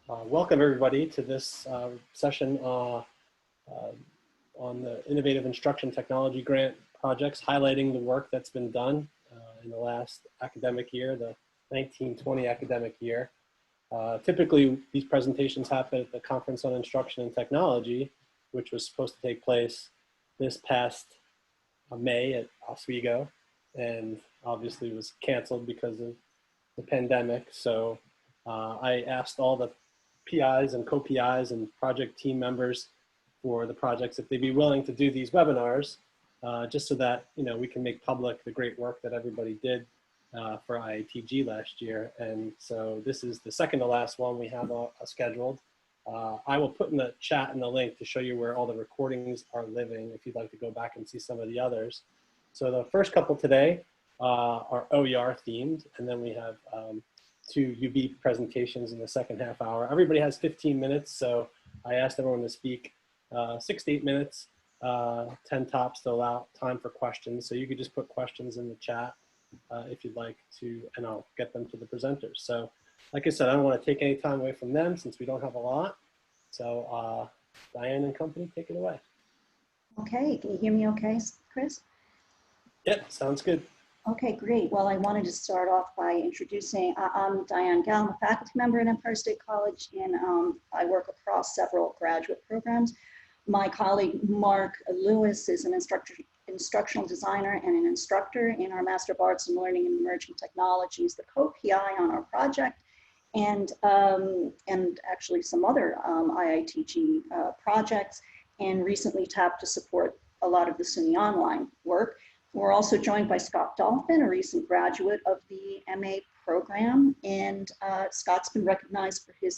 Welcome everybody to this session on the Innovative Instruction Technology Grant projects, highlighting the work that's been done in the last academic year, the 1920 academic year. Typically, these presentations happen at the Conference on Instruction and Technology, which was supposed to take place this past May at Oswego, and obviously was canceled because of the pandemic. So I asked all the PIs and co-PIs and project team members for the projects if they'd be willing to do these webinars, just so that we can make public the great work that everybody did for IATG last year. And so this is the second to last one we have scheduled. I will put in the chat and the link to show you where all the recordings are living if you'd like to go back and see some of the others. So the first couple today are OER themed, and then we have two UB presentations in the second half hour. Everybody has 15 minutes, so I asked everyone to speak 6 to 8 minutes, 10 tops to allow time for questions. So you could just put questions in the chat if you'd like to, and I'll get them to the presenters. So like I said, I don't want to take any time away from them since we don't have a lot. So Diane and company, take it away. Okay, can you hear me okay, Chris? Yep, sounds good. Okay, great. Well, I wanted to start off by introducing, I'm Diane Gall, I'm a faculty member at Empire State College, and I work across several graduate programs. My colleague, Mark Lewis, is an instructional designer and an instructor in our Master of Arts in Learning and Emerging Technologies, the co-PI on our project, and actually some other IITG projects, and recently tapped to support a lot of the SUNY online work. We're also joined by Scott Dolphin, a recent graduate of the MA program, and Scott's been recognized for his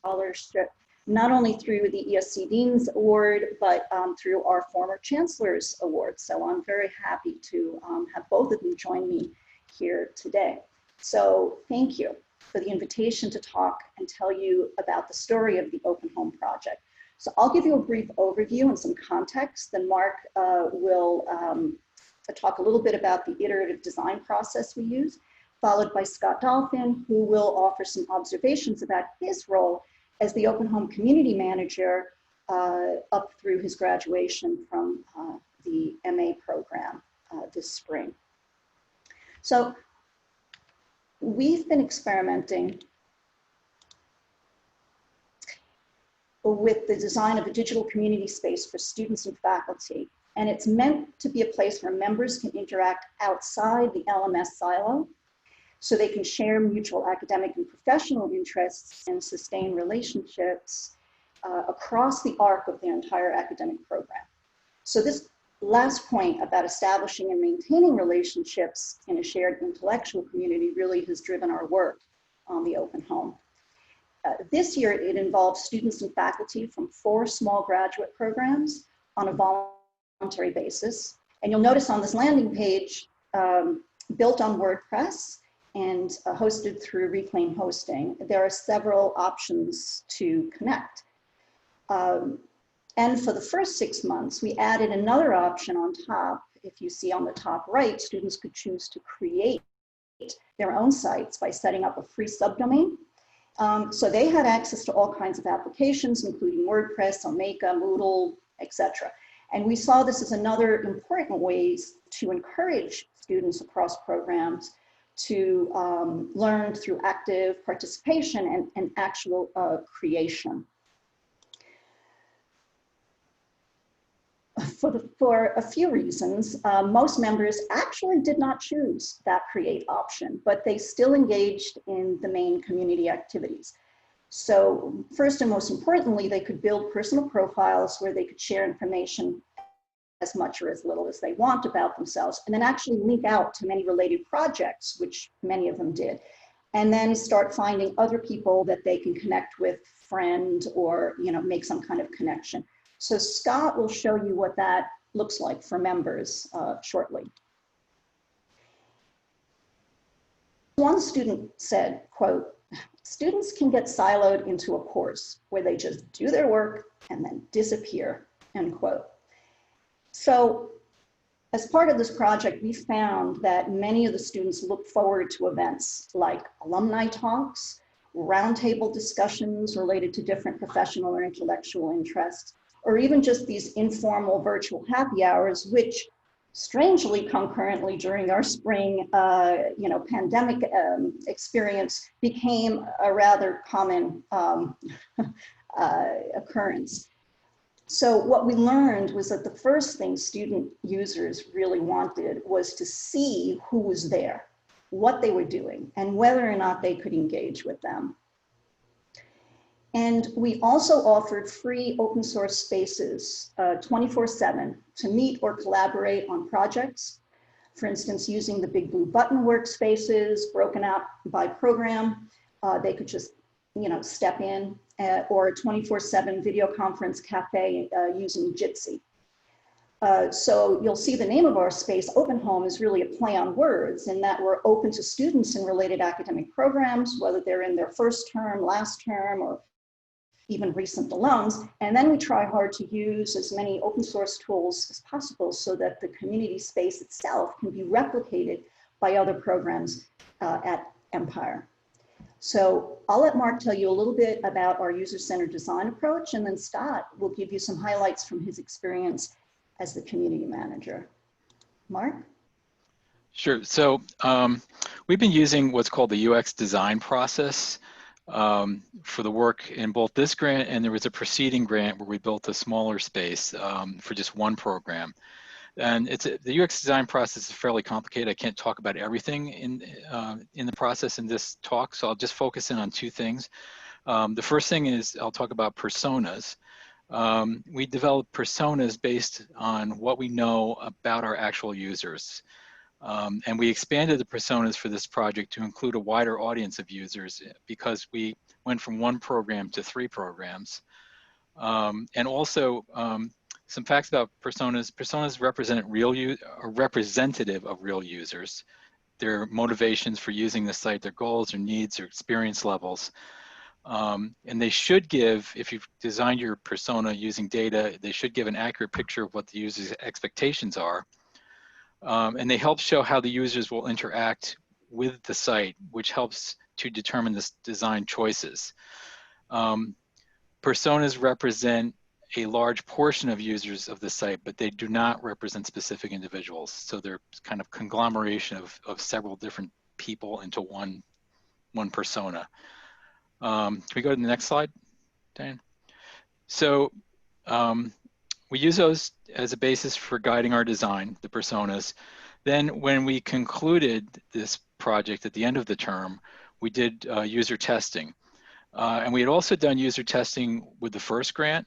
scholarship, not only through the ESC Dean's Award, but through our former Chancellor's Award. So I'm very happy to have both of them join me here today. So thank you for the invitation to talk and tell you about the story of the Open Home Project. So I'll give you a brief overview and some context, then Mark will talk a little bit about the iterative design process we use, followed by Scott Dolphin, who will offer some observations about his role as the Open Home Community Manager up through his graduation from the MA program this spring. So we've been experimenting with the design of a digital community space for students and faculty. And it's meant to be a place where members can interact outside the LMS silo, so they can share mutual academic and professional interests and sustain relationships across the arc of their entire academic program. So this last point about establishing and maintaining relationships in a shared intellectual community really has driven our work on the Open Home. This year, it involves students and faculty from 4 small graduate programs on a voluntary basis. And you'll notice on this landing page, built on WordPress and hosted through Reclaim Hosting, there are several options to connect. And for the first 6 months, we added another option on top. If you see on the top right, students could choose to create their own sites by setting up a free subdomain. So they had access to all kinds of applications, including WordPress, Omeka, Moodle, etc. And we saw this as another important ways to encourage students across programs to learn through active participation and actual creation. For a few reasons, most members actually did not choose that create option, but they still engaged in the main community activities. So first and most importantly, they could build personal profiles where they could share information as much or as little as they want about themselves, and then actually link out to many related projects, which many of them did, and then start finding other people that they can connect with, friend, or make some kind of connection. So Scott will show you what that looks like for members shortly. One student said, quote, "Students can get siloed into a course where they just do their work and then disappear," end quote. So as part of this project, we found that many of the students look forward to events like alumni talks roundtable discussions related to different professional or intellectual interests, or even just these informal virtual happy hours, which strangely concurrently during our spring pandemic experience became a rather common occurrence. So what we learned was that the first thing student users really wanted was to see who was there, what they were doing, and whether or not they could engage with them. And we also offered free open source spaces 24/7 to meet or collaborate on projects. For instance, using the Big Blue Button workspaces broken out by program, they could just step in, or a 24/7 video conference cafe using Jitsi. So you'll see the name of our space, Open Home, is really a play on words in that we're open to students in related academic programs, whether they're in their first term, last term, or even recent alums. And then we try hard to use as many open source tools as possible so that the community space itself can be replicated by other programs at Empire. So I'll let Mark tell you a little bit about our user-centered design approach, and then Scott will give you some highlights from his experience as the community manager. Mark? Sure. So we've been using what's called the UX design process for the work in both this grant, and there was a preceding grant where we built a smaller space for just one program. And the UX design process is fairly complicated. I can't talk about everything in the process in this talk, so I'll just focus in on two things. The first thing is I'll talk about personas. We developed personas based on what we know about our actual users. And we expanded the personas for this project to include a wider audience of users because we went from one program to 3 programs. And also some facts about personas. Personas represent are representative of real users, their motivations for using the site, their goals, their needs, their experience levels. And they should give, if you've designed your persona using data, they should give an accurate picture of what the user's expectations are. And they help show how the users will interact with the site, which helps to determine the design choices. Personas represent a large portion of users of the site, but they do not represent specific individuals. So they're kind of conglomeration of several different people into one persona. Can we go to the next slide, Diane? So we use those as a basis for guiding our design, the personas. Then when we concluded this project at the end of the term, we did user testing. And we had also done user testing with the first grant.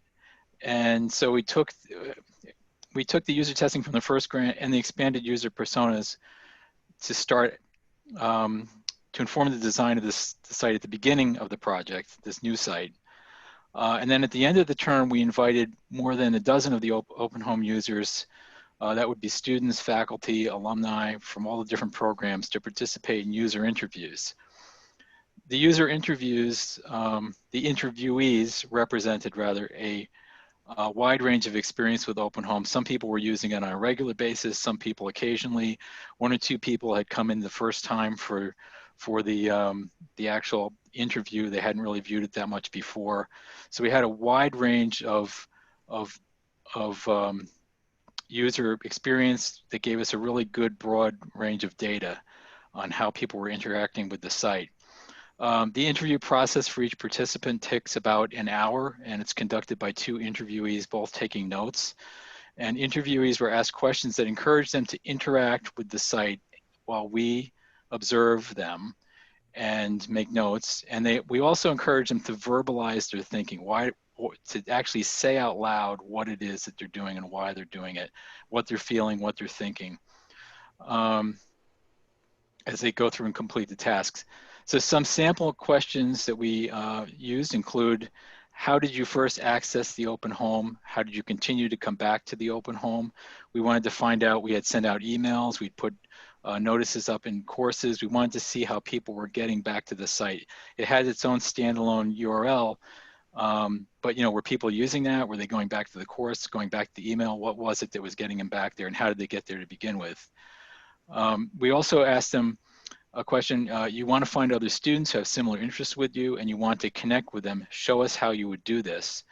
And so we took the user testing from the first grant and the expanded user personas to start to inform the design of the site at the beginning of the project, this new site. And then at the end of the term, we invited more than a dozen of the Open Home users, that would be students, faculty, alumni from all the different programs, to participate in user interviews. The user interviews, the interviewees represented rather a wide range of experience with Open Home. Some people were using it on a regular basis, some people occasionally. 1 or 2 people had come in the first time for the actual interview. They hadn't really viewed it that much before. So we had a wide range of user experience that gave us a really good broad range of data on how people were interacting with the site. The interview process for each participant takes about an hour, and it's conducted by 2 interviewees, both taking notes. And interviewees were asked questions that encouraged them to interact with the site while we observe them and make notes. And we also encourage them to verbalize their thinking, to actually say out loud what it is that they're doing and why they're doing it, what they're feeling, what they're thinking, as they go through and complete the tasks. So some sample questions that we used include, how did you first access the Open Home? How did you continue to come back to the Open Home? We wanted to find out, we had sent out emails, we'd put notices up in courses. We wanted to see how people were getting back to the site. It had its own standalone URL, but were people using that? Were they going back to the course, going back to the email? What was it that was getting them back there, and how did they get there to begin with? We also asked them, A question, you want to find other students who have similar interests with you and you want to connect with them. Show us how you would do this.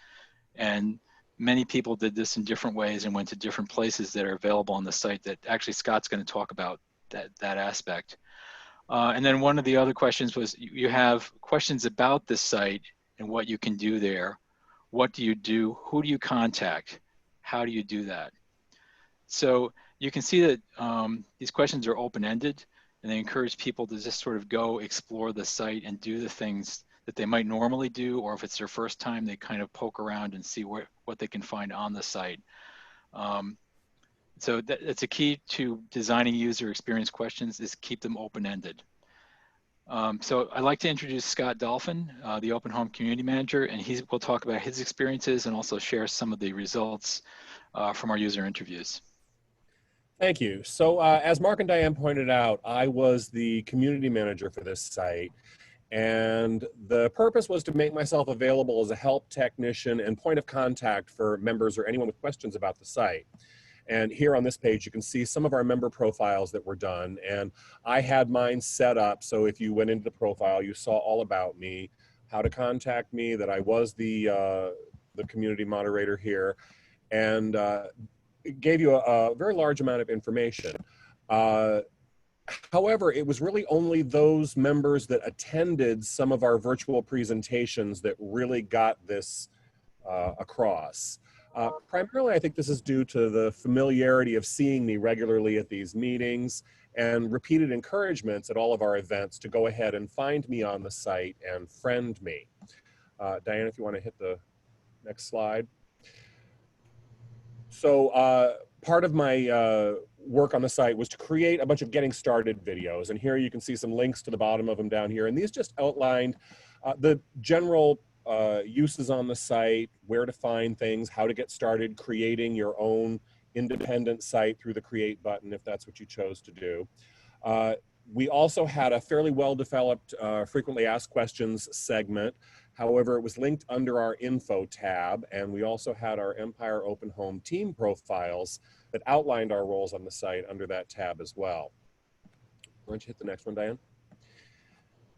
And many people did this in different ways and went to different places that are available on the site that actually Scott's going to talk about that aspect. And then one of the other questions was, you have questions about the site and what you can do there. What do you do? Who do you contact? How do you do that? So you can see that these questions are open-ended, and they encourage people to just sort of go explore the site and do the things that they might normally do, or if it's their first time, they kind of poke around and see what they can find on the site. So that's a key to designing user experience questions, is keep them open-ended. So I'd like to introduce Scott Dolphin, the Open Home Community Manager, and he will talk about his experiences and also share some of the results from our user interviews. Thank you. So as Mark and Diane pointed out, I was the community manager for this site. And the purpose was to make myself available as a help technician and point of contact for members or anyone with questions about the site. And here on this page, you can see some of our member profiles that were done. And I had mine set up, so if you went into the profile, you saw all about me, how to contact me, that I was the community moderator here, and it gave you a very large amount of information. However, it was really only those members that attended some of our virtual presentations that really got this across. Primarily, I think this is due to the familiarity of seeing me regularly at these meetings and repeated encouragements at all of our events to go ahead and find me on the site and friend me. Diane, if you want to hit the next slide. So part of my work on the site was to create a bunch of getting started videos. And here you can see some links to the bottom of them down here. And these just outlined the general uses on the site, where to find things, how to get started creating your own independent site through the create button, if that's what you chose to do. We also had a fairly well-developed frequently asked questions segment. However, it was linked under our info tab, and we also had our Empire Open Home team profiles that outlined our roles on the site under that tab as well. Why don't you hit the next one, Diane?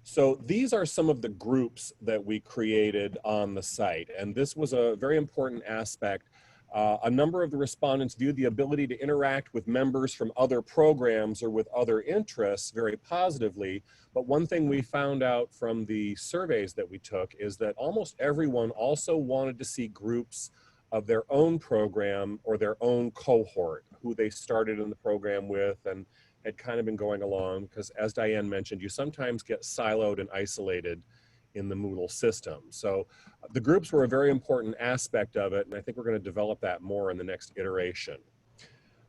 So these are some of the groups that we created on the site, and this was a very important aspect. A number of the respondents viewed the ability to interact with members from other programs or with other interests very positively, but one thing we found out from the surveys that we took is that almost everyone also wanted to see groups of their own program or their own cohort, who they started in the program with and had kind of been going along, because as Diane mentioned, you sometimes get siloed and isolated in the Moodle system. So the groups were a very important aspect of it, and I think we're going to develop that more in the next iteration.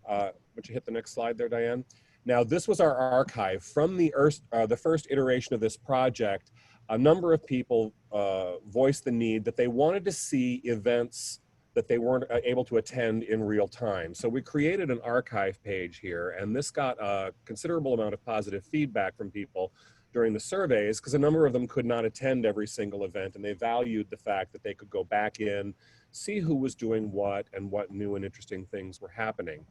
Would you hit the next slide there, Diane? Now, this was our archive. From the first iteration of this project, a number of people voiced the need that they wanted to see events that they weren't able to attend in real time. So we created an archive page here, and this got a considerable amount of positive feedback from people during the surveys, because a number of them could not attend every single event, and they valued the fact that they could go back in, see who was doing what, and what new and interesting things were happening.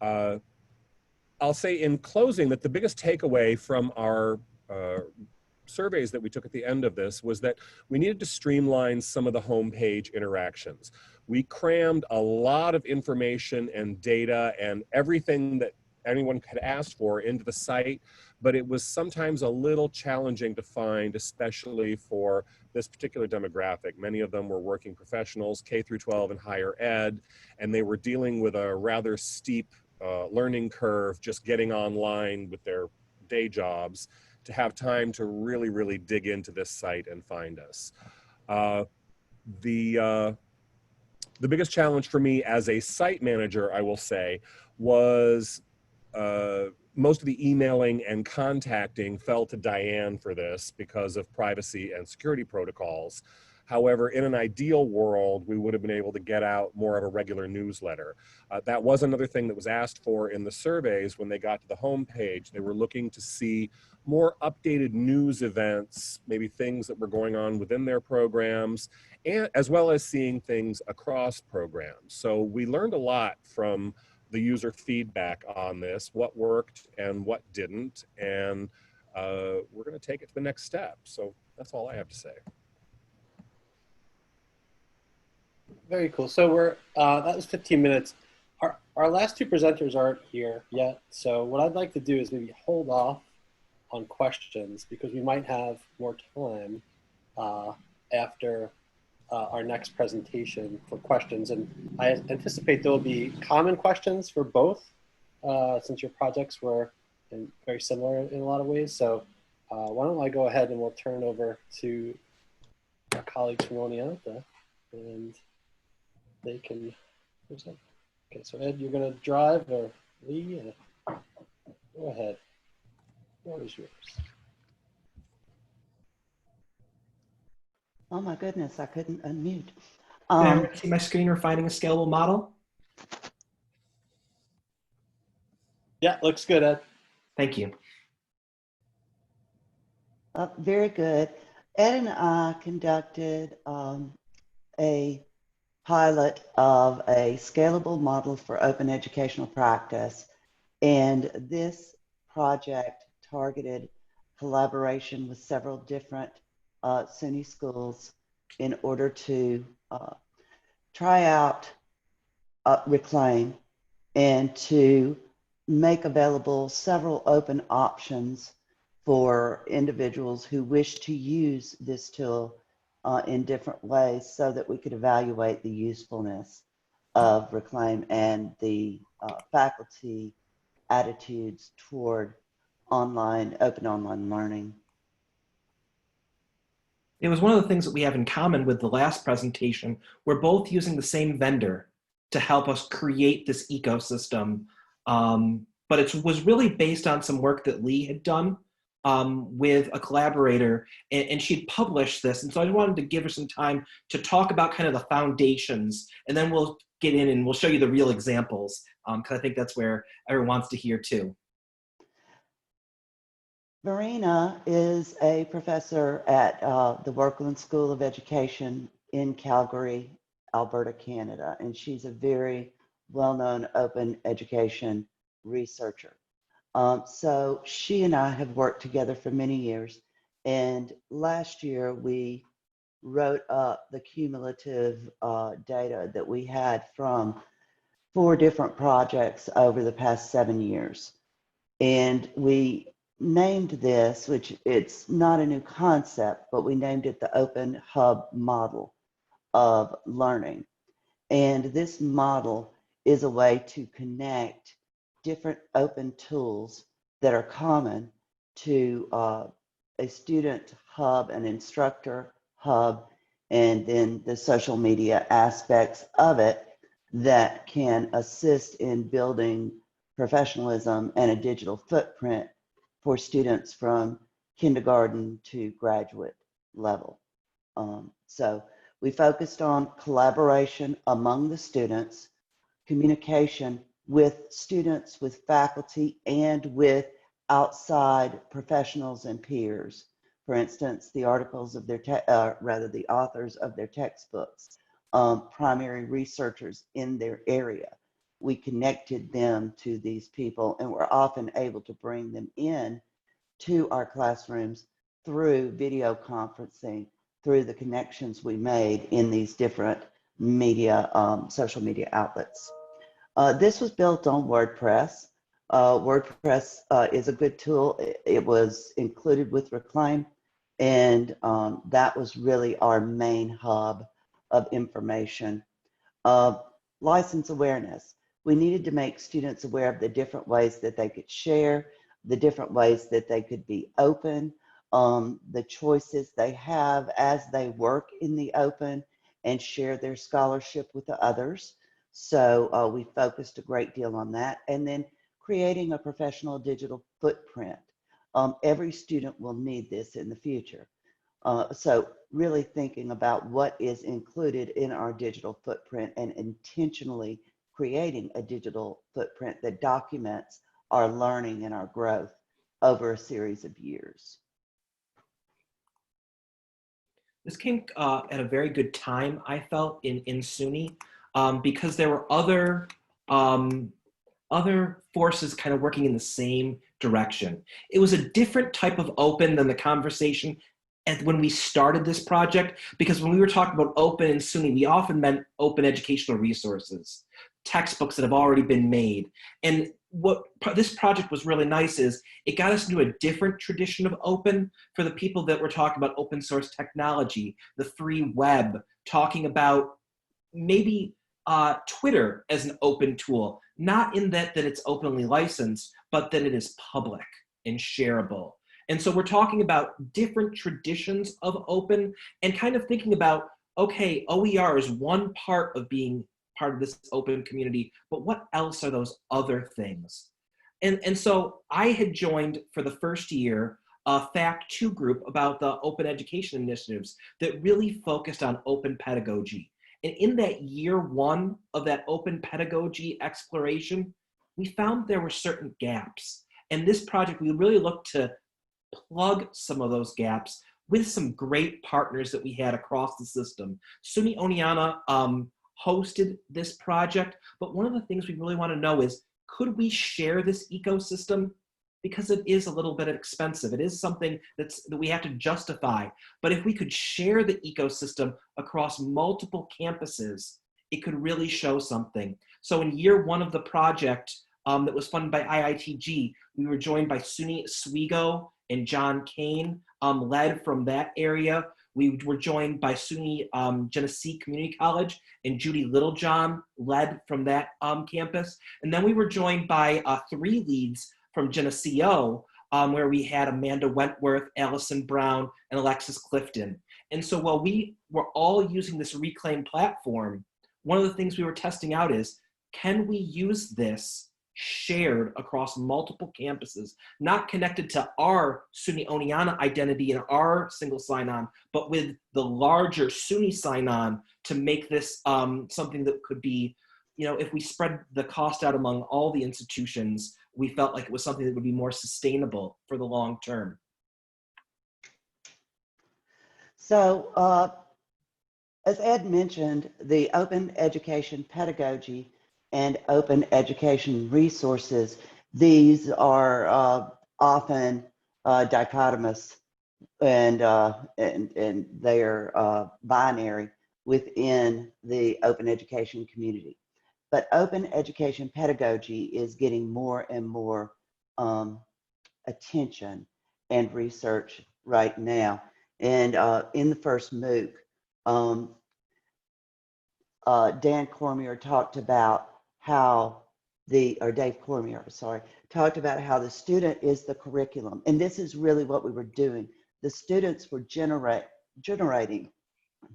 I'll say in closing that the biggest takeaway from our surveys that we took at the end of this was that we needed to streamline some of the homepage interactions. We crammed a lot of information and data and everything that anyone could ask for into the site, but it was sometimes a little challenging to find, especially for this particular demographic. Many of them were working professionals, K through 12 and higher ed, and they were dealing with a rather steep learning curve just getting online with their day jobs to have time to really, really dig into this site and find us. The biggest challenge for me as a site manager, I will say, was most of the emailing and contacting fell to Diane for this because of privacy and security protocols. However, in an ideal world, we would have been able to get out more of a regular newsletter. That was another thing that was asked for in the surveys when they got to the homepage. They were looking to see more updated news events, maybe things that were going on within their programs, and as well as seeing things across programs. So we learned a lot from the user feedback on this, what worked and what didn't, and we're going to take it to the next step. So that's all I have to say. Very cool. So we're that was 15 minutes. Our last two presenters aren't here yet. So what I'd like to do is maybe hold off on questions because we might have more time after our next presentation for questions. And I anticipate there will be common questions for both since your projects were very similar in a lot of ways. So why don't I go ahead and we'll turn over to our colleagues from Oneonta and they can present. Okay, so Ed, you're going to drive, or Lee? Go ahead. What is yours? Oh my goodness, I couldn't unmute. Can everyone see my screen or finding a scalable model? Yeah, looks good, Ed. Thank you. Very good. Ed and I conducted a pilot of a scalable model for open educational practice. And this project targeted collaboration with several different SUNY schools in order to try out Reclaim and to make available several open options for individuals who wish to use this tool in different ways so that we could evaluate the usefulness of Reclaim and the faculty attitudes toward open online learning. It was one of the things that we have in common with the last presentation. We're both using the same vendor to help us create this ecosystem. But it was really based on some work that Lee had done with a collaborator, and she'd published this. And so I wanted to give her some time to talk about kind of the foundations, and then we'll get in and we'll show you the real examples, because I think that's where everyone wants to hear too. Marina is a professor at the Workland School of Education in Calgary, Alberta, Canada, and she's a very well-known open education researcher. So she and I have worked together for many years, and last year we wrote up the cumulative data that we had from 4 different projects over the past 7 years. And we named this, which it's not a new concept, but we named it the Open Hub model of learning. And this model is a way to connect different open tools that are common to a student hub, an instructor hub, and then the social media aspects of it that can assist in building professionalism and a digital footprint for students from kindergarten to graduate level. So we focused on collaboration among the students, communication with students, with faculty, and with outside professionals and peers. For instance, the articles of their, the authors of their textbooks, primary researchers in their area. We connected them to these people, and we're often able to bring them in to our classrooms through video conferencing, through the connections we made in these different media, social media outlets. This was built on WordPress. WordPress is a good tool. It was included with Reclaim, and that was really our main hub of information. License awareness. We needed to make students aware of the different ways that they could share, the different ways that they could be open, the choices they have as they work in the open and share their scholarship with the others. So we focused a great deal on that. And then creating a professional digital footprint. Every student will need this in the future. So really thinking about what is included in our digital footprint and intentionally creating a digital footprint that documents our learning and our growth over a series of years. This came at a very good time, I felt, in SUNY, because there were other other forces kind of working in the same direction. It was a different type of open than the conversation when we started this project, because when we were talking about open and SUNY, we often meant open educational resources, textbooks that have already been made. And what this project was really nice is it got us into a different tradition of open for the people that were talking about open source technology, the free web, talking about maybe Twitter as an open tool, not in that it's openly licensed, but that it is public and shareable. And so we're talking about different traditions of open and kind of thinking about, okay, OER is one part of being part of this open community, but what else are those other things? And so I had joined for the first year a Fact 2 group about the open education initiatives that really focused on open pedagogy. And in that year one of that open pedagogy exploration, we found there were certain gaps. And this project, we really looked to plug some of those gaps with some great partners that we had across the system. SUNY Oneonta hosted this project, but one of the things we really want to know is, could we share this ecosystem? Because it is a little bit expensive. It is something that we have to justify. But if we could share the ecosystem across multiple campuses, it could really show something. So in year one of the project that was funded by IITG, we were joined by SUNY Oswego and John Kane, led from that area. We were joined by SUNY Genesee Community College and Judy Littlejohn, led from that campus. And then we were joined by 3 leads from Geneseo, where we had Amanda Wentworth, Allison Brown, and Alexis Clifton. And so while we were all using this Reclaim platform, one of the things we were testing out is, can we use this shared across multiple campuses, not connected to our SUNY Oneonta identity and our single sign-on, but with the larger SUNY sign-on to make this something that could be, you know, if we spread the cost out among all the institutions, we felt like it was something that would be more sustainable for the long term. So as Ed mentioned, the open education pedagogy and open education resources, these are often dichotomous and they're binary within the open education community. But open education pedagogy is getting more and more attention and research right now. And in the first MOOC, Dan Cormier talked about how Dave Cormier, sorry, talked about how the student is the curriculum. And this is really what we were doing. The students were generating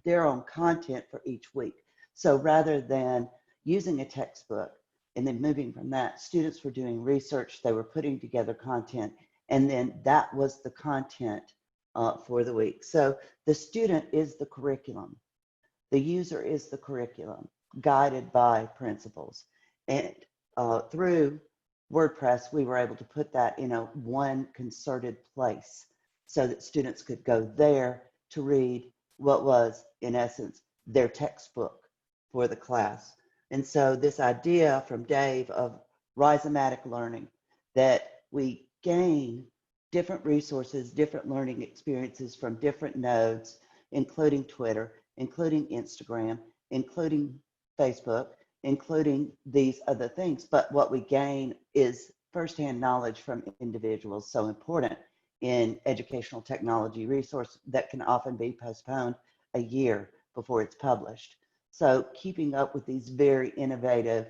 their own content for each week. So rather than using a textbook and then moving from that, students were doing research, they were putting together content, and then that was the content for the week. So the student is the curriculum. The user is the curriculum, guided by principals. And through WordPress, we were able to put that in one concerted place so that students could go there to read what was, in essence, their textbook for the class. And so this idea from Dave of rhizomatic learning, that we gain different resources, different learning experiences from different nodes, including Twitter, including Instagram, including Facebook, including these other things. But what we gain is firsthand knowledge from individuals, so important in educational technology resource that can often be postponed a year before it's published. So keeping up with these very innovative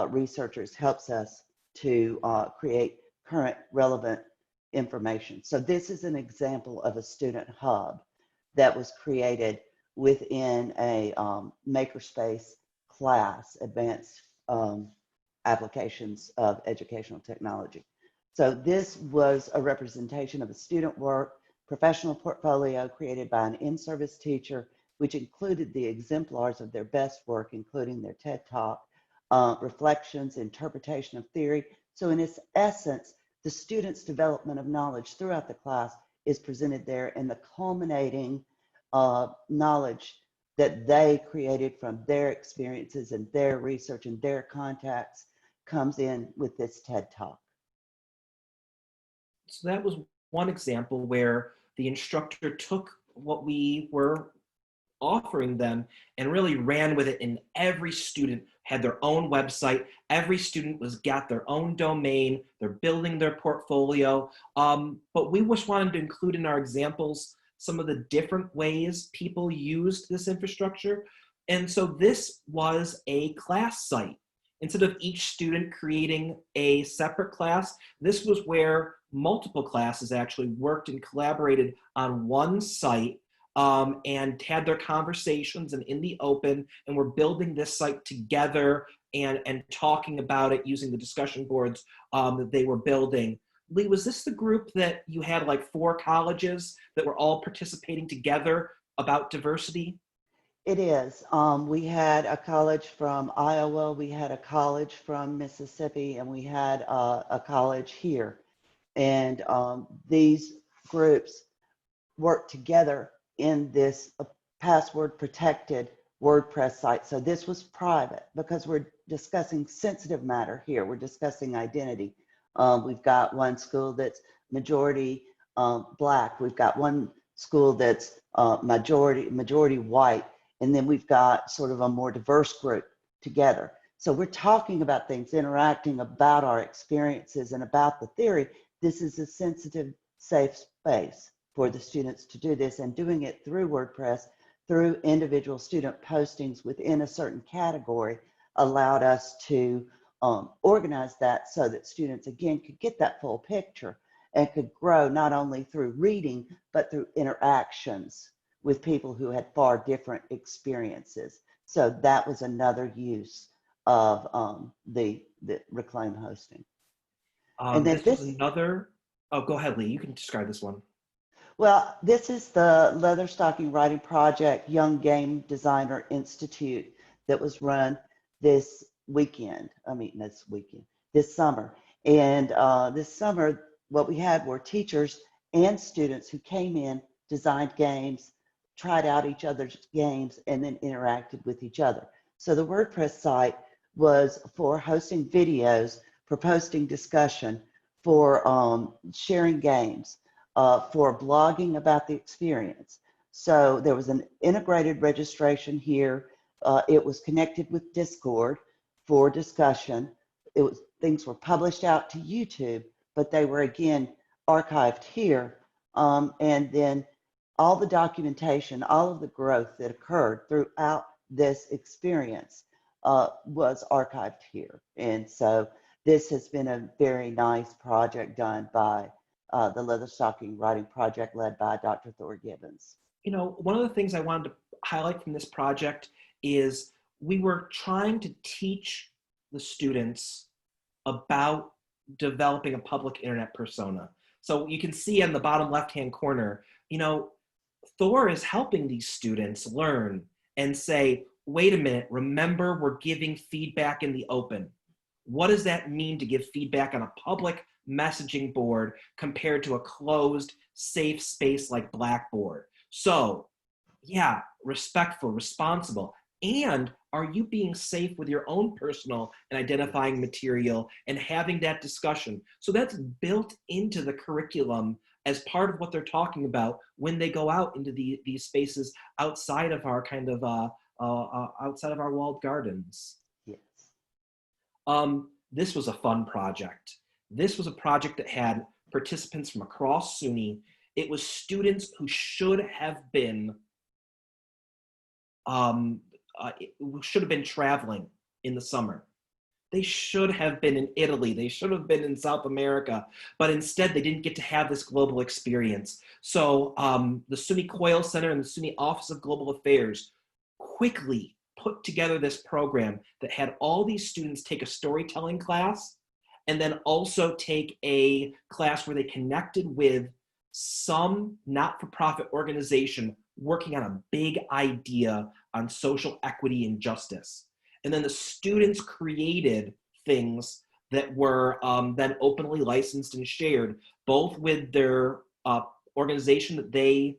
researchers helps us to create current relevant information. So this is an example of a student hub that was created within a makerspace class, advanced applications of educational technology. So this was a representation of a student work, professional portfolio created by an in-service teacher, which included the exemplars of their best work, including their TED Talk, reflections, interpretation of theory. So in its essence, the student's development of knowledge throughout the class is presented there, and the culminating knowledge that they created from their experiences and their research and their contacts comes in with this TED Talk. So that was one example where the instructor took what we were offering them and really ran with it, and every student had their own website. Every student got their own domain. They're building their portfolio. But we just wanted to include in our examples some of the different ways people used this infrastructure. And so this was a class site. Instead of each student creating a separate class, this was where multiple classes actually worked and collaborated on one site, and had their conversations and in the open, and we're building this site together and talking about it using the discussion boards that they were building. Lee, was this the group that you had like 4 colleges that were all participating together about diversity? It is. We had a college from Iowa, we had a college from Mississippi, and we had a college here. And these groups worked together in this password protected WordPress site. So this was private because we're discussing sensitive matter here. We're discussing identity. We've got one school that's majority Black. We've got one school that's majority white. And then we've got sort of a more diverse group together. So we're talking about things, interacting about our experiences and about the theory. This is a sensitive, safe space for the students to do this, and doing it through WordPress, through individual student postings within a certain category, allowed us to organize that so that students, again, could get that full picture and could grow not only through reading, but through interactions with people who had far different experiences. So that was another use of the reclaim hosting. And then this was another, oh, go ahead, Lee, you can describe this one. Well, this is the Leatherstocking Writing Project Young Game Designer Institute that was run this summer. And this summer, what we had were teachers and students who came in, designed games, tried out each other's games, and then interacted with each other. So the WordPress site was for hosting videos, for posting discussion, for sharing games, for blogging about the experience. So there was an integrated registration here. It was connected with Discord for discussion. Things were published out to YouTube, but they were again archived here. And then all the documentation, all of the growth that occurred throughout this experience was archived here. And so this has been a very nice project done by the Leatherstocking Writing Project led by Dr. Thor Gibbons. You know, one of the things I wanted to highlight from this project is we were trying to teach the students about developing a public internet persona. So you can see in the bottom left-hand corner, you know, Thor is helping these students learn and say, wait a minute, remember we're giving feedback in the open. What does that mean to give feedback on a public messaging board compared to a closed, safe space like Blackboard? So, yeah, respectful, responsible. And are you being safe with your own personal and identifying material and having that discussion? So that's built into the curriculum as part of what they're talking about when they go out into these spaces outside of our kind of outside of our walled gardens. Yes. This was a fun project. This was a project that had participants from across SUNY. It was students who should have been traveling in the summer. They should have been in Italy. They should have been in South America, but instead they didn't get to have this global experience. So the SUNY Coyle Center and the SUNY Office of Global Affairs quickly put together this program that had all these students take a storytelling class and then also take a class where they connected with some not-for-profit organization working on a big idea on social equity and justice. And then the students created things that were then openly licensed and shared, both with their organization that they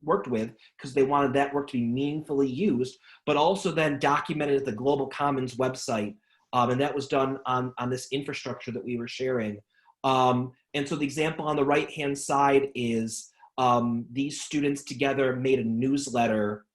worked with, because they wanted that work to be meaningfully used, but also then documented at the Global Commons website And that was done on this infrastructure that we were sharing. And so the example on the right-hand side is these students together made a newsletter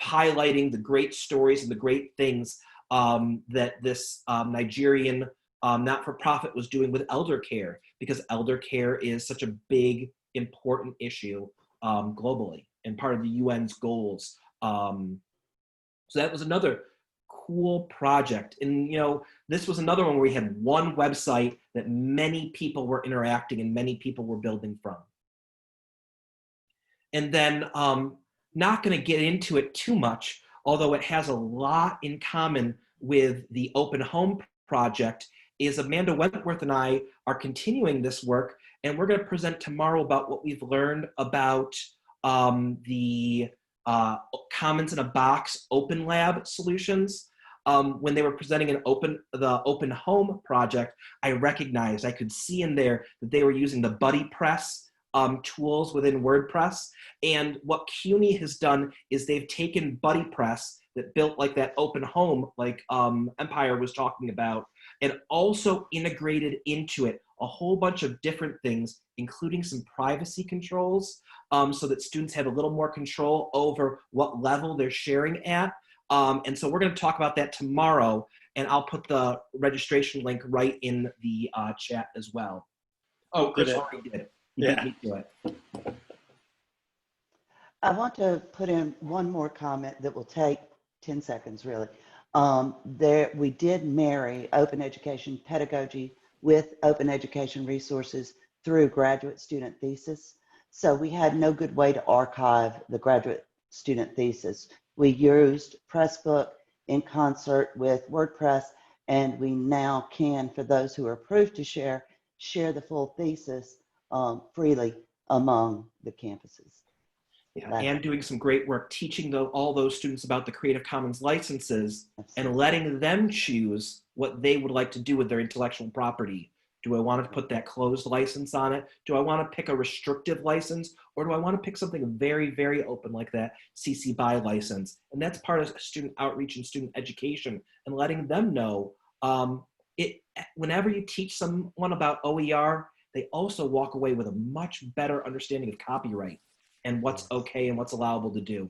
highlighting the great stories and the great things that this Nigerian not-for-profit was doing with elder care, because elder care is such a big, important issue globally and part of the UN's goals. So that was another cool project. And this was another one where we had one website that many people were interacting and many people were building from. And then not going to get into it too much, although it has a lot in common with the Open Home project, is Amanda Wentworth and I are continuing this work, and we're going to present tomorrow about what we've learned about the Commons in a Box Open Lab solutions. When they were presenting the Open Home project, I recognized, I could see in there that they were using the BuddyPress tools within WordPress. And what CUNY has done is they've taken BuddyPress that built like that Open Home, like Empire was talking about, and also integrated into it a whole bunch of different things, including some privacy controls, so that students have a little more control over what level they're sharing at. And so we're going to talk about that tomorrow, and I'll put the registration link right in the chat as well. Oh, Chris already did. He beat me to it. I want to put in one more comment that will take 10 seconds, really. We did marry open education pedagogy with open education resources through graduate student thesis. So we had no good way to archive the graduate student thesis. We used Pressbook in concert with WordPress, and we now can, for those who are approved to share the full thesis freely among the campuses. Yeah, and doing some great work teaching all those students about the Creative Commons licenses. Absolutely. And letting them choose what they would like to do with their intellectual property. Do I want to put that closed license on it? Do I want to pick a restrictive license? Or do I want to pick something very, very open like that CC BY license? And that's part of student outreach and student education, and letting them know whenever you teach someone about OER, they also walk away with a much better understanding of copyright and what's okay and what's allowable to do.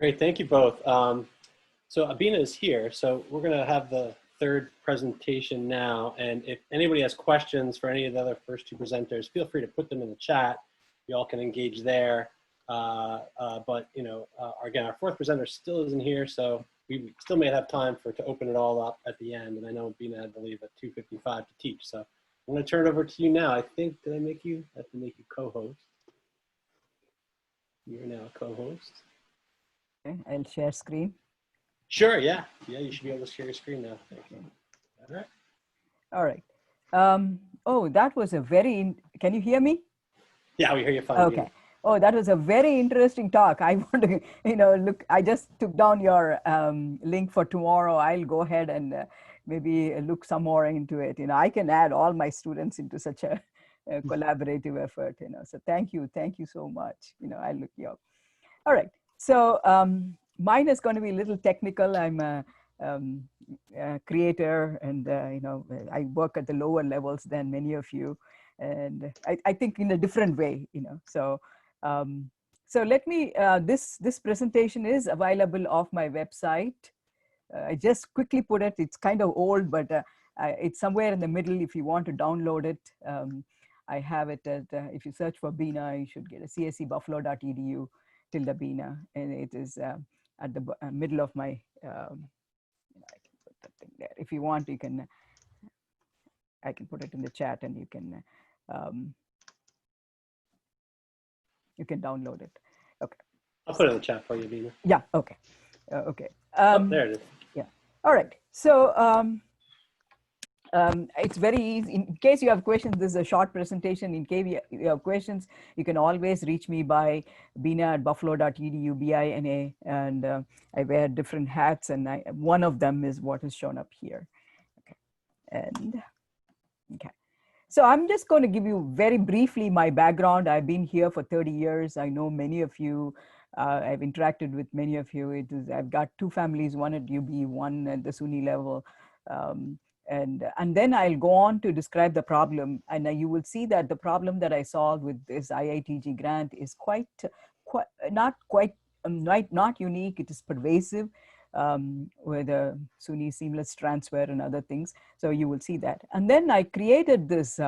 Great, thank you both. So Abina is here, so we're going to have the third presentation now, and if anybody has questions for any of the other first two presenters, feel free to put them in the chat. You all can engage there. But again, our fourth presenter still isn't here, so we still may have time to open it all up at the end. And I know Abina had to leave at 2:55 to teach, so I'm going to turn it over to you now. I think, did I have to make you co-host? You're now a co-host. Okay, I'll share screen. Sure, yeah. Yeah, you should be able to share your screen now. Thank you. All right. All right. Oh, that was can you hear me? Yeah, we hear you fine. Okay. Oh, that was a very interesting talk. I want to, look, I just took down your link for tomorrow. I'll go ahead and maybe look some more into it. I can add all my students into such a collaborative effort, so thank you so much. I'll look you up. All right. So mine is going to be a little technical. I'm a creator, and I work at the lower levels than many of you, and I think in a different way. So let me. This presentation is available off my website. I just quickly put it. It's kind of old, but it's somewhere in the middle. If you want to download it, I have it at. If you search for Bina, you should get a cscbuffalo.edu/Bina, and it is at the middle of my. I can put that thing there. If you want, you can. I can put it in the chat, and you can download it. Okay. I'll put it in the chat for you, Bina. Yeah. Okay. Okay. There it is. Yeah. All right. So it's very easy. In case you have questions, this is a short presentation. In case you have questions, you can always reach me by bina@buffalo.edu, BINA, and I wear different hats, and one of them is what is shown up here. Okay. And okay. So I'm just going to give you very briefly my background. I've been here for 30 years. I know many of you. I've interacted with many of you. I've got two families, one at UB, one at the SUNY level. And then I'll go on to describe the problem. And you will see that the problem that I solved with this IITG grant is not unique. It is pervasive with a SUNY seamless transfer and other things. So you will see that. And then I created this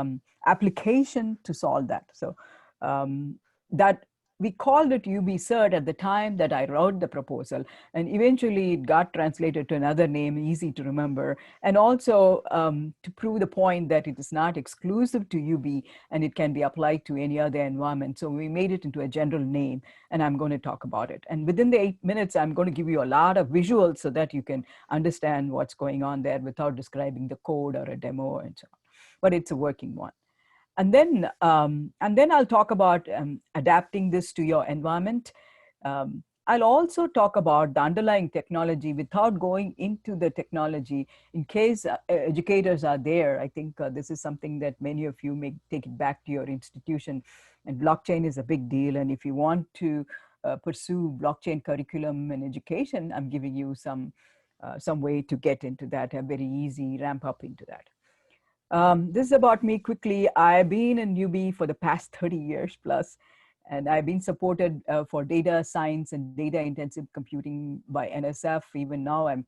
application to solve that. So that we called it UBCert at the time that I wrote the proposal, and eventually it got translated to another name, easy to remember, and also to prove the point that it is not exclusive to UB and it can be applied to any other environment. So we made it into a general name, and I'm going to talk about it. And within the 8 minutes, I'm going to give you a lot of visuals so that you can understand what's going on there without describing the code or a demo and so on. But it's a working one. And then I'll talk about adapting this to your environment. I'll also talk about the underlying technology without going into the technology in case educators are there. I think this is something that many of you may take it back to your institution. And blockchain is a big deal. And if you want to pursue blockchain curriculum and education, I'm giving you some way to get into that, a very easy ramp up into that. This is about me quickly. I've been in UB for the past 30 years plus, and I've been supported for data science and data intensive computing by NSF. Even now, I'm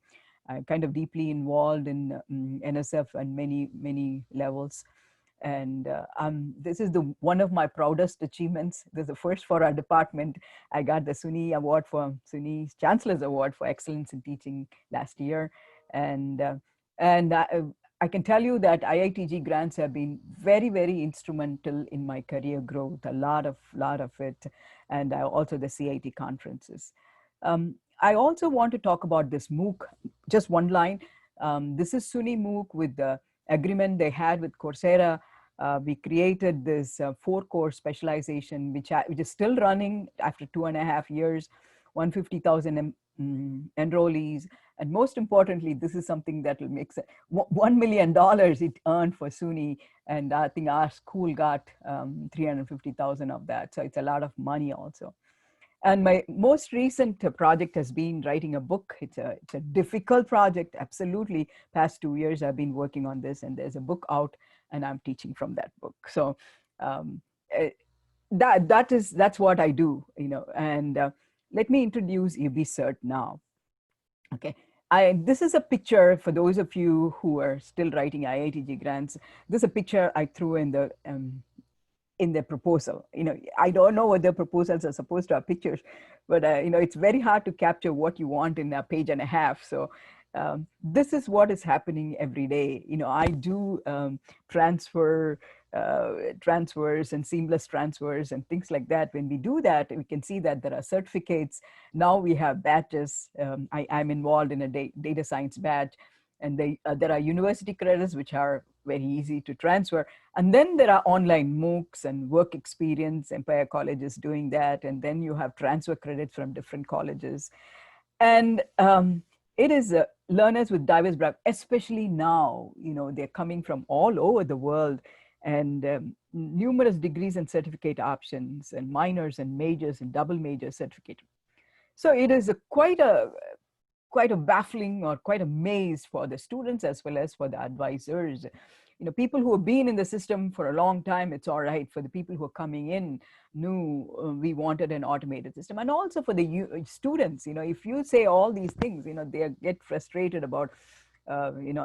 kind of deeply involved in NSF on many levels. And this is one of my proudest achievements. This is the first for our department. I got the SUNY Award for SUNY's Chancellor's Award for Excellence in Teaching last year. And I can tell you that IITG grants have been very instrumental in my career growth, a lot of it, and also the CIT conferences. I also want to talk about this MOOC, just one line. This is Sunni Mooc with the agreement they had with Coursera. We created this 4-course specialization, which is still running after 2.5 years, 150,000 enrollees. And most importantly, this is something that will make $1 million it earned for SUNY. And I think our school got 350,000 of that. So it's a lot of money also. And my most recent project has been writing a book. It's a difficult project, absolutely. Past 2 years, I've been working on this, and there's a book out, and I'm teaching from that book. So that's what I do, And let me introduce UBCert now. Okay. This is a picture for those of you who are still writing IITG grants. This is a picture I threw in the proposal. I don't know whether proposals are supposed to have pictures, but it's very hard to capture what you want in a page and a half. So this is what is happening every day. I do transfers and seamless transfers and things like that. When we do that, we can see that there are certificates. Now we have badges. I'm involved in a data science badge, and there are university credits, which are very easy to transfer. And then there are online MOOCs and work experience. Empire College is doing that. And then you have transfer credits from different colleges. And it is learners with diverse backgrounds, especially now, they're coming from all over the world, and numerous degrees and certificate options, and minors and majors and double major certificate. So it is quite a baffling or quite a maze for the students as well as for the advisors. People who have been in the system for a long time, it's all right. For the people who are coming in, we wanted an automated system. And also for the students, if you say all these things, they get frustrated about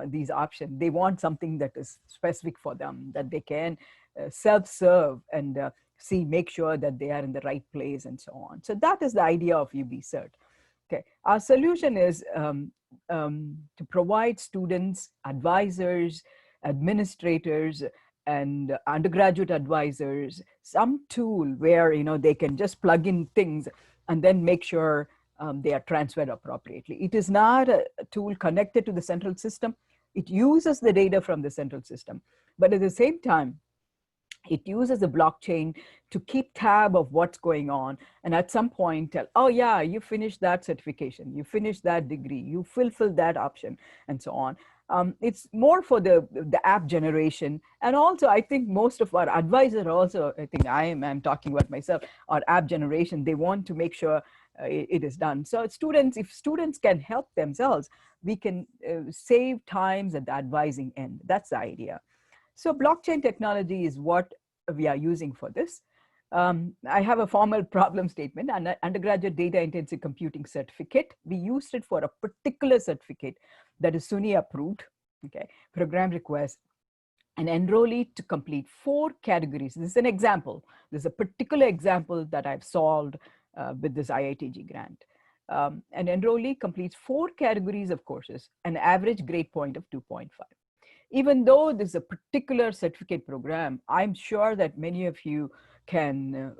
these options. They want something that is specific for them, that they can self-serve and make sure that they are in the right place and so on. So that is the idea of UBCert. Okay, our solution is to provide students, advisors, administrators, and undergraduate advisors some tool where they can just plug in things and then make sure they are transferred appropriately. It is not a tool connected to the central system. It uses the data from the central system, but at the same time, it uses the blockchain to keep tab of what's going on. And at some point tell, oh yeah, you finished that certification, you finished that degree, you fulfilled that option, and so on. It's more for the app generation. And also, I think most of our advisors also, I think I'm talking about myself, our app generation, they want to make sure it is done. So if students can help themselves, we can save times at the advising end. That's the idea. So blockchain technology is what we are using for this. I have a formal problem statement, an undergraduate data intensive computing certificate. We used it for a particular certificate that is SUNY approved, okay, program request, an enrollee to complete 4 categories. This is an example. This is a particular example that I've solved with this IITG grant. An enrollee completes 4 categories of courses, an average grade point of 2.5. Even though this is a particular certificate program, I'm sure that many of you can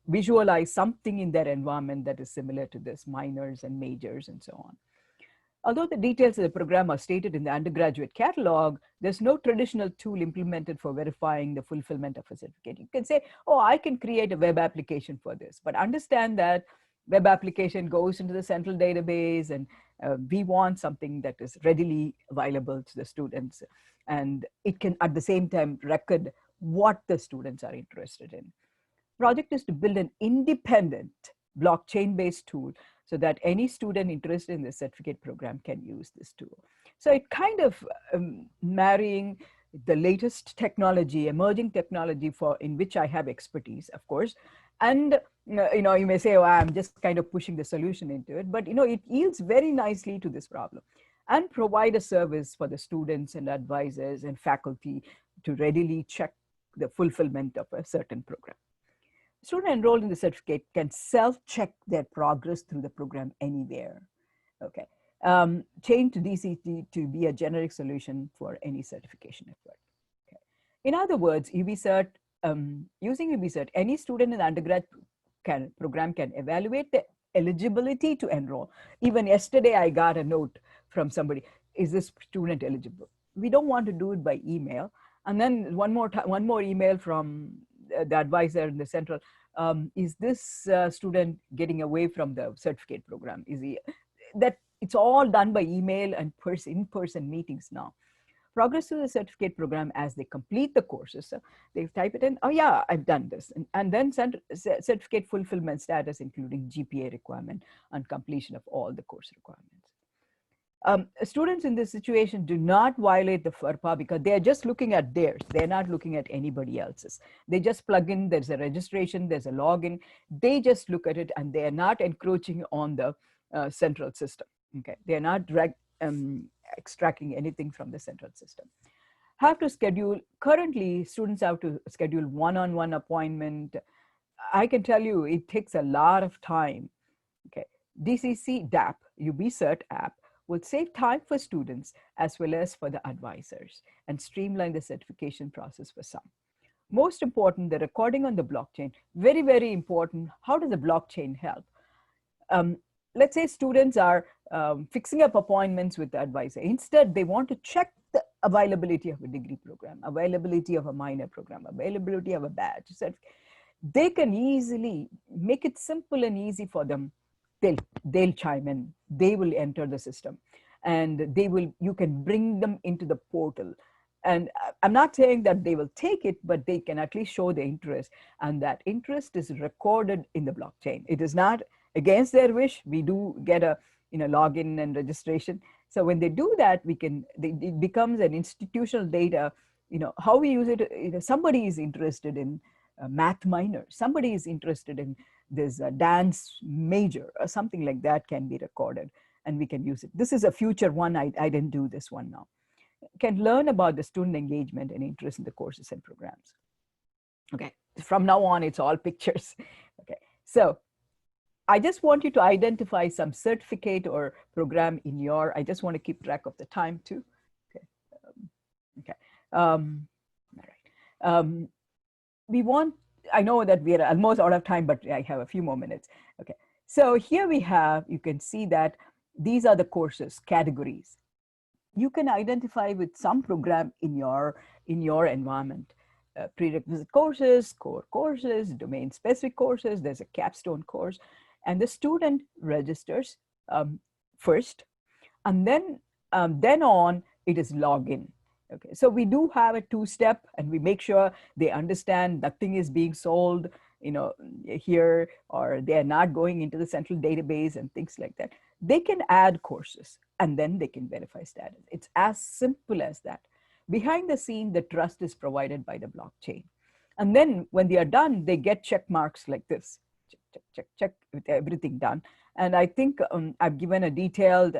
visualize something in their environment that is similar to this, minors and majors and so on. Although the details of the program are stated in the undergraduate catalog, there's no traditional tool implemented for verifying the fulfillment of a certificate. You can say, oh, I can create a web application for this, but understand that web application goes into the central database, and we want something that is readily available to the students. And it can, at the same time, record what the students are interested in. Project is to build an independent blockchain-based tool so that any student interested in the certificate program can use this tool. So it kind of marrying the latest technology, emerging technology in which I have expertise, of course. And you may say, oh, I'm just kind of pushing the solution into it, but it yields very nicely to this problem, and provide a service for the students and advisors and faculty to readily check the fulfillment of a certain program. Student enrolled in the certificate can self-check their progress through the program anywhere. Okay. Change to DCT to be a generic solution for any certification effort. Okay. In other words, UBCert, using UBCert, any student in the undergrad program can evaluate the eligibility to enroll. Even yesterday, I got a note from somebody, is this student eligible? We don't want to do it by email. And then one more email from the advisor in the central, is this student getting away from the certificate program? Is he, that it's all done by email and in-person meetings now. Progress to the certificate program as they complete the courses. So they type it in, oh yeah, I've done this. And then certificate fulfillment status, including GPA requirement and completion of all the course requirements. Students in this situation do not violate the FERPA because they're just looking at theirs. They're not looking at anybody else's. They just plug in, there's a registration, there's a login. They just look at it, and they're not encroaching on the central system. Okay, they're not extracting anything from the central system. Have to schedule, currently students have to schedule one-on-one appointment. I can tell you it takes a lot of time. Okay, DCC DAP, UBCert app, will save time for students as well as for the advisors and streamline the certification process for some. Most important, the recording on the blockchain, very, very important. How does the blockchain help? Let's say students are fixing up appointments with the advisor. Instead, they want to check the availability of a degree program, availability of a minor program, availability of a badge. So they can easily make it simple and easy for them. They'll chime in, they will enter the system, and you can bring them into the portal. And I'm not saying that they will take it, but they can at least show their interest, and that interest is recorded in the blockchain. It is not against their wish. We do get a login and registration. So when they do that, it becomes an institutional data. How we use it, somebody is interested in math minor, somebody is interested in this dance major or something like that, can be recorded, and we can use it. This is a future one. I didn't do this one now. Can learn about the student engagement and interest in the courses and programs. Okay, from now on, it's all pictures. Okay, so I just want you to identify some certificate or program in your, I just want to keep track of the time too. Okay, all right. I know that we are almost out of time, but I have a few more minutes. Okay, so here we have, you can see that these are the courses, categories. You can identify with some program in your environment. Prerequisite courses, core courses, domain-specific courses, there's a capstone course, and the student registers first, and then then on, it is login. Okay, so we do have a two-step, and we make sure they understand nothing is being sold, here, or they are not going into the central database and things like that. They can add courses, and then they can verify status. It's as simple as that. Behind the scene, the trust is provided by the blockchain. And then when they are done, they get check marks like this. Check, check, check, check, with everything done. And I think I've given a detailed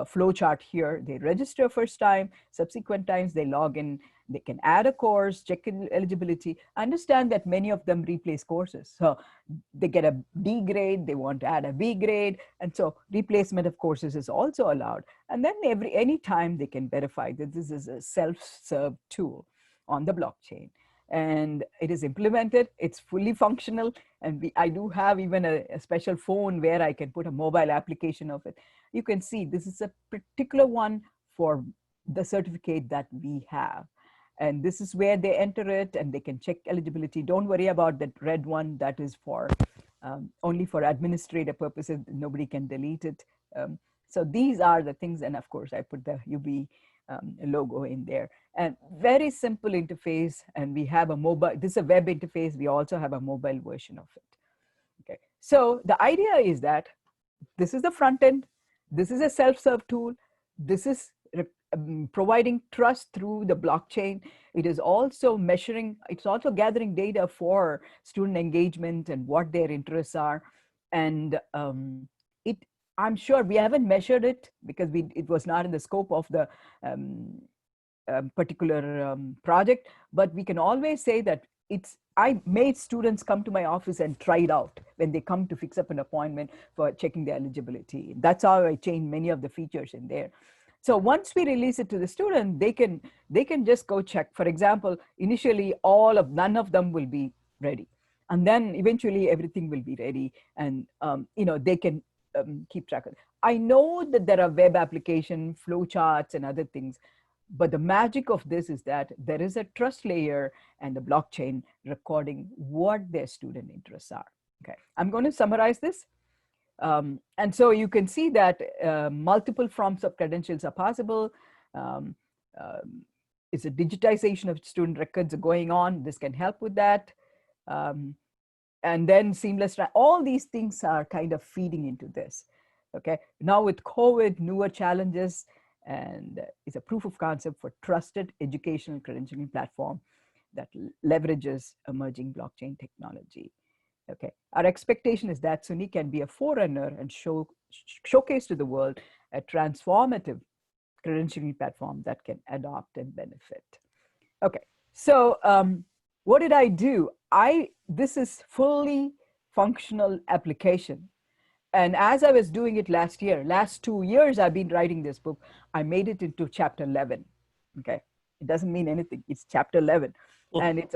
flow chart here. They register first time, subsequent times they log in, they can add a course, check eligibility, understand that many of them replace courses. So they get a D grade, they want to add a B grade. And so replacement of courses is also allowed. And then any time they can verify that this is a self-serve tool on the blockchain. And it is implemented, it's fully functional. And I do have even a special phone where I can put a mobile application of it. You can see this is a particular one for the certificate that we have. And this is where they enter it and they can check eligibility. Don't worry about that red one, that is for only for administrative purposes. Nobody can delete it. So these are the things. And of course I put the UB logo in there. And very simple interface. And we have a mobile, this is a web interface. We also have a mobile version of it. Okay. So the idea is that this is the front end. This is a self-serve tool. This is providing trust through the blockchain. It is also measuring, it's also gathering data for student engagement and what their interests are. And I'm sure we haven't measured it because it was not in the scope of the particular project, but we can always say that I made students come to my office and try it out when they come to fix up an appointment for checking their eligibility. That's how I changed many of the features in there. So once we release it to the student, they can just go check. For example, initially none of them will be ready. And then eventually everything will be ready, and they can keep track of it. I know that there are web application flow charts and other things, but the magic of this is that there is a trust layer and the blockchain recording what their student interests are. Okay, I'm going to summarize this. And so you can see that multiple forms of credentials are possible. It's a digitization of student records going on. This can help with that. And then seamless, all these things are kind of feeding into this. Okay, now with COVID, newer challenges, and it's a proof of concept for trusted educational credentialing platform that leverages emerging blockchain technology. Okay, our expectation is that SUNY can be a forerunner and showcase to the world a transformative credentialing platform that can adopt and benefit. Okay, so what did I do? This is fully functional application. And as I was doing it last 2 years, I've been writing this book. I made it into chapter 11. Okay, it doesn't mean anything. It's chapter 11. And it's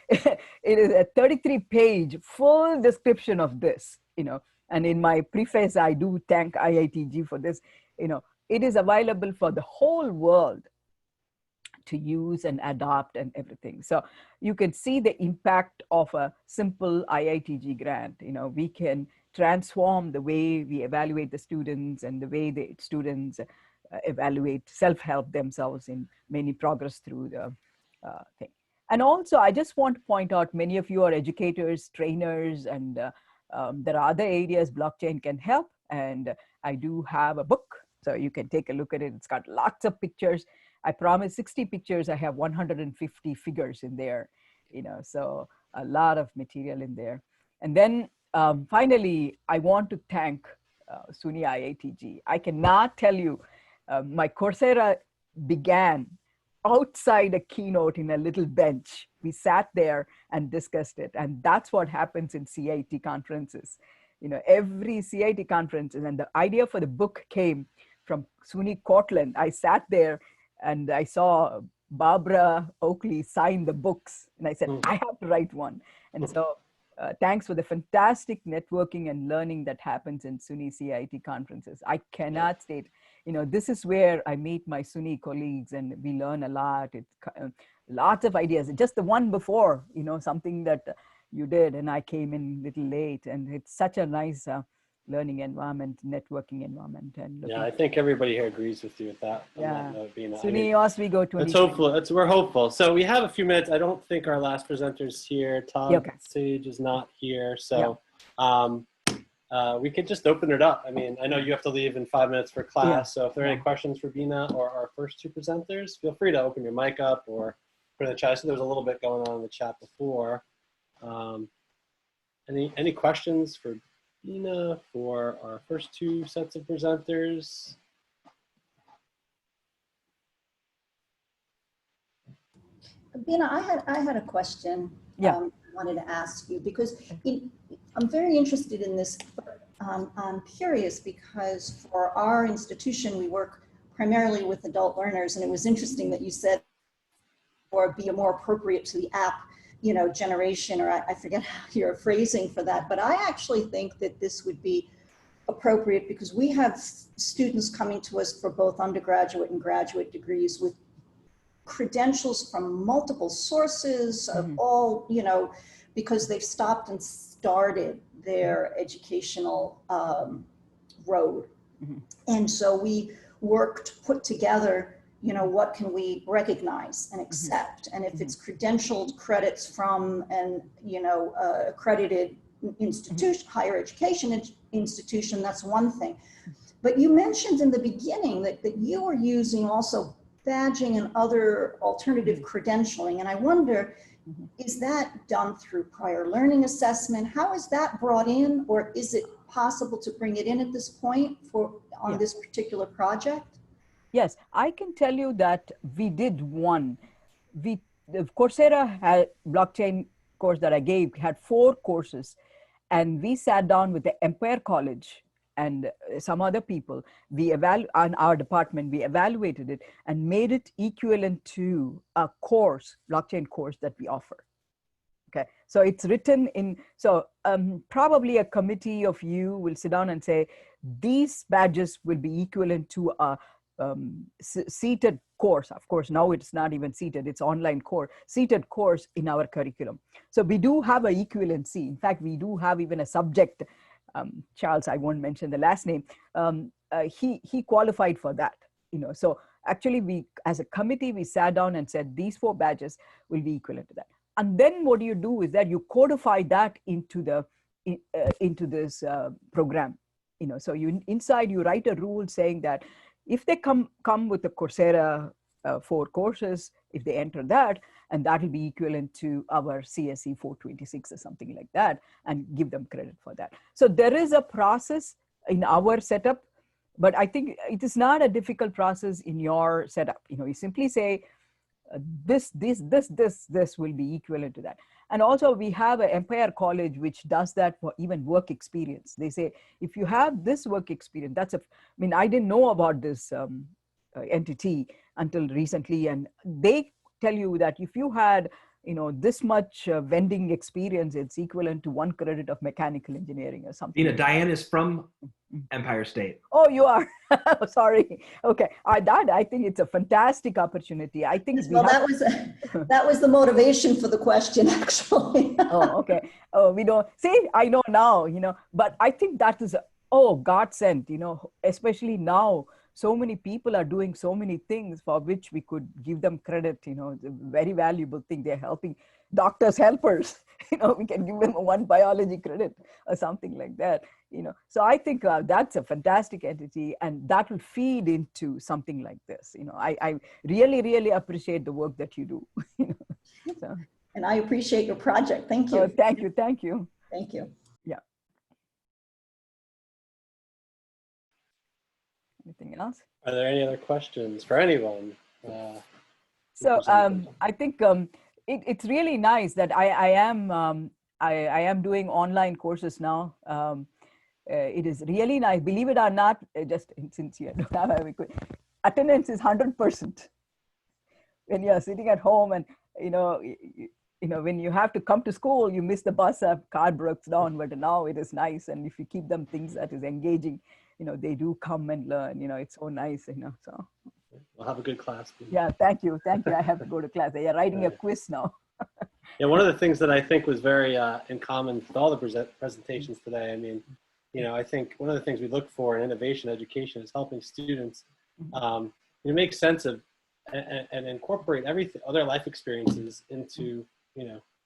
it is a 33-page full description of this, and in my preface, I do thank IITG for this. It is available for the whole world to use and adopt and everything. So you can see the impact of a simple IITG grant. We can transform the way we evaluate the students and the way the students evaluate self-help themselves in many progress through the thing. And also, I just want to point out, many of you are educators, trainers, and there are other areas blockchain can help. And I do have a book, so you can take a look at it. It's got lots of pictures. I promised 60 pictures. I have 150 figures in there, so a lot of material in there. And then finally, I want to thank SUNY IITG. I cannot tell you, my Coursera began outside a keynote in a little bench. We sat there and discussed it. And that's what happens in CIT conferences. Every CIT conference, and the idea for the book came from SUNY Cortland. I sat there and I saw Barbara Oakley sign the books. And I said, I have to write one. And so thanks for the fantastic networking and learning that happens in SUNY CIT conferences. I cannot state, this is where I meet my SUNY colleagues and we learn a lot. Lots of ideas. Just the one before, something that you did, and I came in a little late, and it's such a nice learning environment, networking environment. And Yeah, I think everybody here agrees with you with that. On Yeah. that note, Bina. SUNY Oswego 2020. Let's hopeful. We're hopeful. So we have a few minutes. I don't think our last presenter's here. Todd Yeah, okay. Sage is not here. So we could just open it up. I mean, I know you have to leave in 5 minutes for class. So if there are any questions for Bina or our first two presenters, feel free to open your mic up or put in the chat. So there was a little bit going on in the chat before. Any questions for Bina, for our first two sets of presenters? Bina, I had a question. Yeah. I wanted to ask you because I'm very interested in this. But, I'm curious because for our institution, we work primarily with adult learners, and it was interesting that you said or be more appropriate to the app, generation, or I forget how your phrasing for that. But I actually think that this would be appropriate because we have students coming to us for both undergraduate and graduate degrees with credentials from multiple sources of all, because they've stopped and started their educational road. And so we worked to put together, what can we recognize and accept? And if it's credentialed credits from an, accredited institution, higher education institution, that's one thing. But you mentioned in the beginning that you were using also badging and other alternative credentialing. And I wonder, is that done through prior learning assessment? How is that brought in, or is it possible to bring it in at this point on this particular project? Yes, I can tell you that we did one. The Coursera blockchain course that I gave had 4 courses, and we sat down with the Empire College and some other people. On our department, we evaluated it and made it equivalent to a course, blockchain course that we offer. Okay, so it's written in, so probably a committee of you will sit down and say, these badges will be equivalent to a seated course. Of course, now it's not even seated, it's online course, seated course in our curriculum. So we do have an equivalency. In fact, we do have even a subject, Charles, I won't mention the last name, he qualified for that, So actually we, as a committee, we sat down and said, these 4 badges will be equivalent to that. And then what you do is that you codify that into this program, so inside you write a rule saying that if they come with the Coursera 4 courses, if they enter that, and that will be equivalent to our CSE 426 or something like that, and give them credit for that. So there is a process in our setup, but I think it is not a difficult process in your setup. You simply say, this will be equivalent to that. And also we have an Empire College which does that for even work experience. They say, if you have this work experience, I didn't know about this entity until recently, and they tell you that if you had this much vending experience, it's equivalent to 1 credit of mechanical engineering or something. Diane is from Empire State. Oh, you are. Sorry. Okay. I think it's a fantastic opportunity. I think. Well, that was the motivation for the question, actually. Oh, okay. Oh, we don't see. I know now. But I think that is godsend. Especially now, so many people are doing so many things for which we could give them credit. It's a very valuable thing. They're helping doctors, helpers. We can give them 1 biology credit or something like that. So I think that's a fantastic entity, and that will feed into something like this. I really, really appreciate the work that you do. So. And I appreciate your project. Thank you. Oh, thank you. Thank you. Thank you. Yeah. Anything else? Are there any other questions for anyone? So I think it's really nice that I am doing online courses now. It is really nice. Believe it or not, just since you don't have attendance is 100%. When you are sitting at home and when you have to come to school, you miss the bus, a car breaks down. But now it is nice, and if you keep them things that is engaging, they do come and learn. It's so nice. So. We'll have a good class. Yeah, thank you. I have to go to class. They are writing a quiz now. Yeah, one of the things that I think was very in common with all the presentations today, I think one of the things we look for in innovation education is helping students make sense of and incorporate everything, other life experiences into,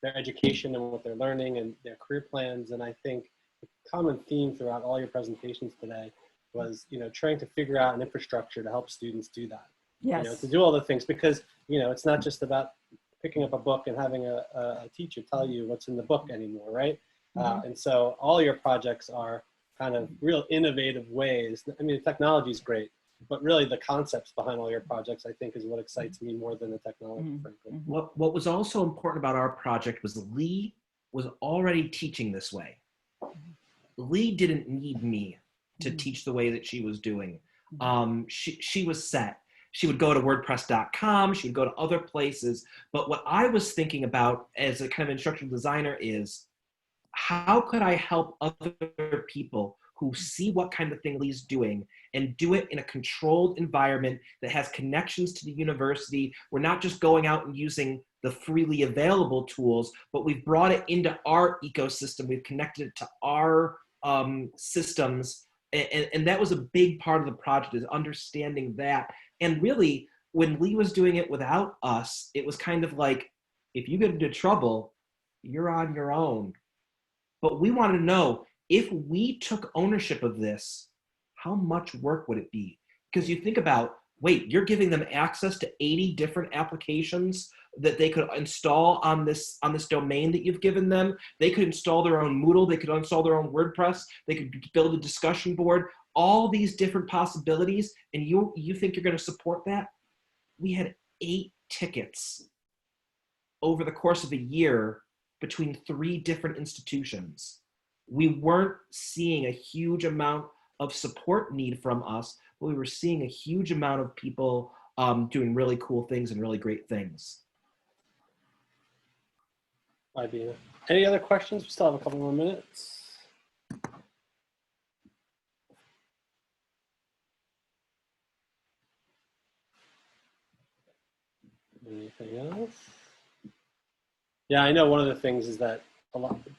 their education and what they're learning and their career plans. And I think the common theme throughout all your presentations today was, trying to figure out an infrastructure to help students do that. Yes. To do all the things, because, it's not just about picking up a book and having a teacher tell you what's in the book anymore, right? And so all your projects are kind of real innovative ways. I mean, the technology is great, but really the concepts behind all your projects, I think, is what excites me more than the technology, frankly. What was also important about our project was Lee was already teaching this way. Lee didn't need me to teach the way that she was doing. She was set. She would go to WordPress.com, she would go to other places. But what I was thinking about as a kind of instructional designer is, how could I help other people who see what kind of thing Lee's doing and do it in a controlled environment that has connections to the university? We're not just going out and using the freely available tools, but we've brought it into our ecosystem. We've connected it to our systems. And that was a big part of the project, is understanding that. And really, when Lee was doing it without us, it was kind of like, if you get into trouble, you're on your own. But we wanted to know, if we took ownership of this, how much work would it be? Because you think about, wait, you're giving them access to 80 different applications that they could install on this domain that you've given them. They could install their own Moodle, they could install their own WordPress, they could build a discussion board, all these different possibilities, and you think you're gonna support that? We had 8 tickets over the course of a year between 3 different institutions. We weren't seeing a huge amount of support need from us, but we were seeing a huge amount of people doing really cool things and really great things. Bye, Bina. Any other questions? We still have a couple more minutes. Anything else? Yeah, I know one of the things is that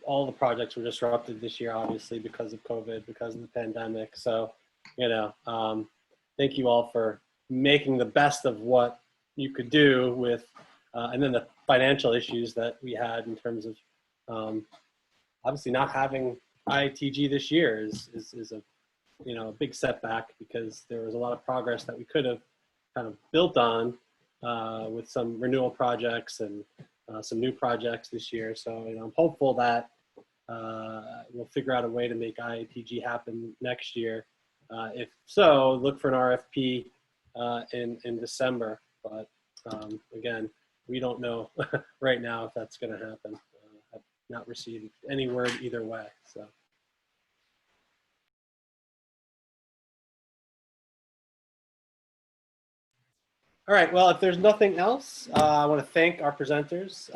all the projects were disrupted this year, obviously, because of COVID, because of the pandemic. So, thank you all for making the best of what you could do with, and then the financial issues that we had in terms of, obviously not having IITG this year is a big setback, because there was a lot of progress that we could have kind of built on with some renewal projects and some new projects this year. So, I'm hopeful that we'll figure out a way to make IITG happen next year. If so, look for an RFP in December. But again, we don't know right now if that's going to happen. I've not received any word either way. So. All right, well, if there's nothing else, I want to thank our presenters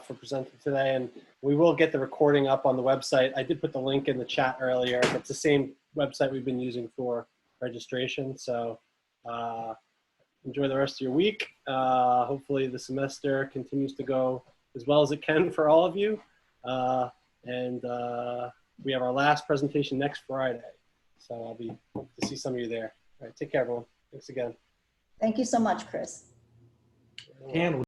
for presenting today, and we will get the recording up on the website. I did put the link in the chat earlier. It's the same website we've been using for registration, so enjoy the rest of your week. Hopefully the semester continues to go as well as it can for all of you, and we have our last presentation next Friday, so I'll be hope to see some of you there. All right, take care, everyone. Thanks again. Thank you so much, Chris. And